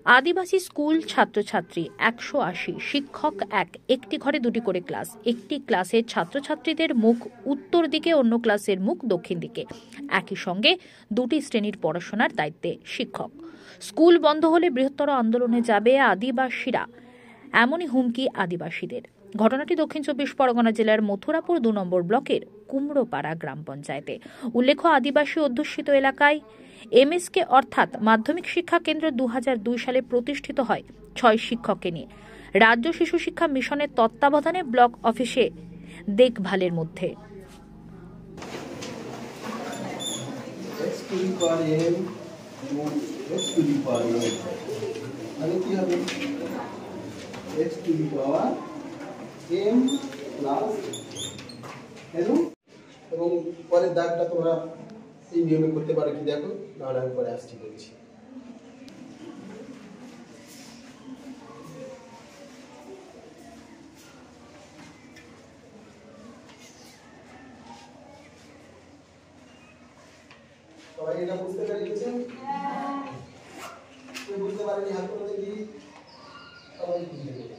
আদিবাসী school ছাত্রছাত্রী 180, শিক্ষক একটি ঘরে দুটি করে ক্লাস। একটি ক্লাসের ছাত্রছাত্রীদের মুখ উত্তর দিকে, অন্য ক্লাসের মুখ দক্ষিণ দিকে। একই সঙ্গে দুটি শ্রেণীর পড়াশোনার দায়িত্বে শিক্ষক। স্কুল বন্ধ হলে বৃহত্তর আন্দোলনে যাবে আদিবাসীরা, এমনই হুমকি আদিবাসীদের। ঘটনাটি দক্ষিণ 24 পরগনা জেলার মথুরাপুর 2 নম্বর ব্লকের কুমড়োপাড়া গ্রাম পঞ্চায়েতে। উল্লেখ্য, আদিবাসী অধ্যুষিত এলাকায় এমএসকে অর্থাৎ মাধ্যমিক শিক্ষা কেন্দ্র 2002 সালে প্রতিষ্ঠিত হয় 6 শিক্ষককে নিয়ে। রাজ্য শিশু শিক্ষা মিশনের তত্ত্বাবধানে ব্লক অফিসে দেখভালের মধ্যে। এবং পরের দাগটা তোমরা এই নিয়মে করতে পারো কি দেখো, নাহলে আমি পরে আসছি বলছি। সবাই এটা বুঝতে পেরেছেন? কেউ বুঝতে পারেনি হাত করে দেখি, সবাই বুঝতে পেরেছে।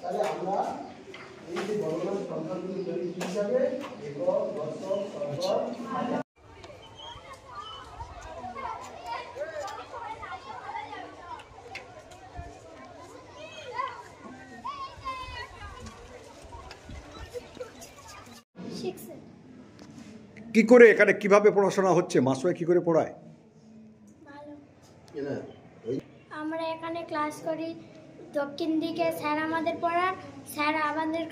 তাহলে আমরা এই যে বর্তমান সংখ্যাগুলি তৈরি হিসাবে একক, দশক, শতক, কি করে এখানে কিভাবে পড়াশোনা হচ্ছে? মাস্টার কি করে পড়ায়? আমরা এখানে ক্লাস করি, দক্ষিণ দিকে স্যার আমাদের পড়ান, স্যার আমাদের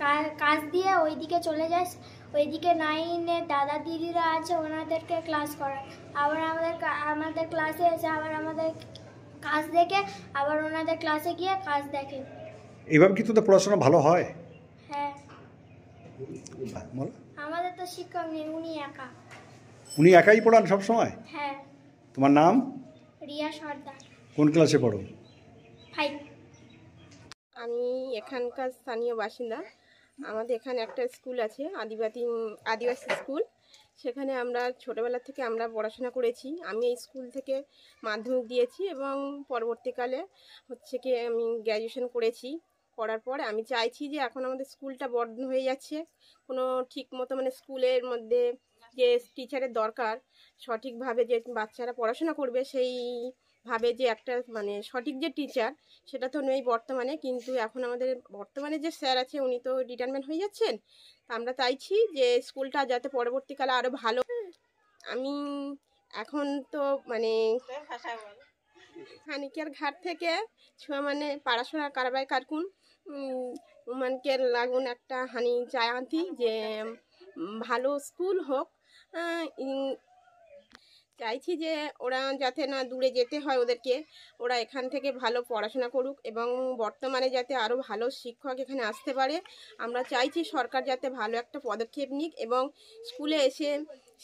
কাজ দিয়ে ওইদিকে চলে যায়, ওইদিকে 9-এ দাদা দিদিরা আছে, ওনাদেরকে ক্লাস করান। আবার আমাদের ক্লাসে এসে আবার আমাদের কাজ দেখে আবার ওনাদের ক্লাসে গিয়ে কাজ দেখে। এইভাবে কি তোদের পড়াশোনা ভালো হয়? হ্যাঁ, আমাদের তো শিক্ষক নেই, উনি একাই পড়ান সব সময়? হ্যাঁ। তোমার নাম? রিয়া সর্দার। কোন ক্লাসে পড়ো? 5। আমি এখানকার স্থানীয় বাসিন্দা। আমাদের এখানে একটা স্কুল আছে, আদিবাসী স্কুল। সেখানে আমরা ছোটোবেলা থেকে আমরা পড়াশোনা করেছি। আমি এই স্কুল থেকে মাধ্যমিক দিয়েছি এবং পরবর্তীকালে হচ্ছে কি আমি গ্র্যাজুয়েশন করেছি। করার পরে আমি চাইছি যে এখন আমাদের স্কুলটা বন্ধ হয়ে যাচ্ছে, কোনো ঠিক মতো মানে স্কুলের মধ্যে যে টিচারের দরকার, সঠিকভাবে যে বাচ্চারা পড়াশোনা করবে সেইভাবে যে একটা মানে সঠিক যে টিচার সেটা তো নেই বর্তমানে। কিন্তু এখন আমাদের বর্তমানে যে স্যার আছে উনি তো রিটায়ারমেন্ট হয়ে যাচ্ছেন। আমরা চাইছি যে স্কুলটা যাতে পরবর্তীকালে আরও ভালো। আমি এখন তো মানে খানিকের ঘাট থেকে ছুয়া মানে পড়াশোনা কারবাই কারকুন উমানকে লাগুন একটা হানি চায় আনতি যে ভালো স্কুল হোক। চাইছি যে ওরা যাতে না দূরে যেতে হয় ওদেরকে, ওরা এখান থেকে ভালো পড়াশোনা করুক এবং বর্তমানে যাতে আরও ভালো শিক্ষক এখানে আসতে পারে। আমরা চাইছি সরকার যাতে ভালো একটা পদক্ষেপ নিক এবং স্কুলে এসে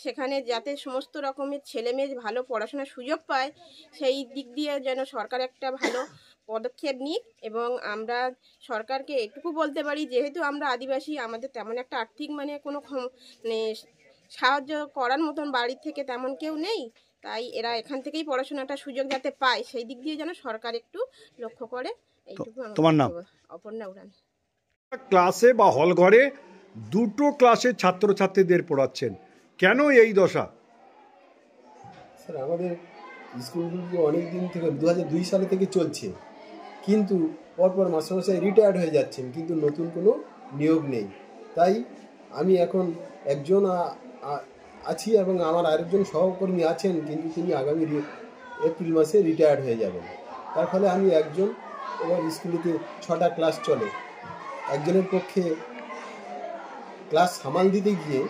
সেখানে যাতে সমস্ত রকমের ছেলেমেয়ে ভালো পড়াশোনার সুযোগ পায়, সেই দিক দিয়ে যেন সরকার একটা ভালো পদক্ষেপ নিক। এবং আমরা সরকারকে এটুকু বলতে পারি, যেহেতু আমরা আদিবাসী, আমাদের তেমন একটা আর্থিক মানে কোনো মানে সাহায্য করার মতন বাড়ির থেকে তেমন কেউ নেই, তাই এরা এখান থেকেই পড়াশোনাটা সুযোগ যাতে পায় সেই দিক দিয়ে যেন সরকার একটু লক্ষ্য করে। এইটুকু। তোমার নাম? অপর্ণা উড়ান। ক্লাসে বা হল ঘরে দুটো ক্লাসের ছাত্রছাত্রীদের পড়াচ্ছেন, কেন এই দশা? স্যার আমাদের স্কুলগুলি অনেক দিন থেকে 2002 সালে থেকে চলছে, কিন্তু পরপর মাস্টারমশাই রিটায়ার্ড হয়ে যাচ্ছেন, কিন্তু নতুন কোনো নিয়োগ নেই। তাই আমি এখন একজন আছি এবং আমার আরেকজন সহকর্মী আছেন, কিন্তু তিনি আগামী এপ্রিল মাসে রিটায়ার্ড হয়ে যাবেন। তার ফলে আমি একজন, এবং স্কুলেতে 6টা ক্লাস চলে, একজনের পক্ষে ক্লাস সামাল দিতে গিয়ে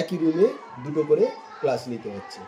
একই রুমে দুটো করে ক্লাস নিতে হচ্ছে।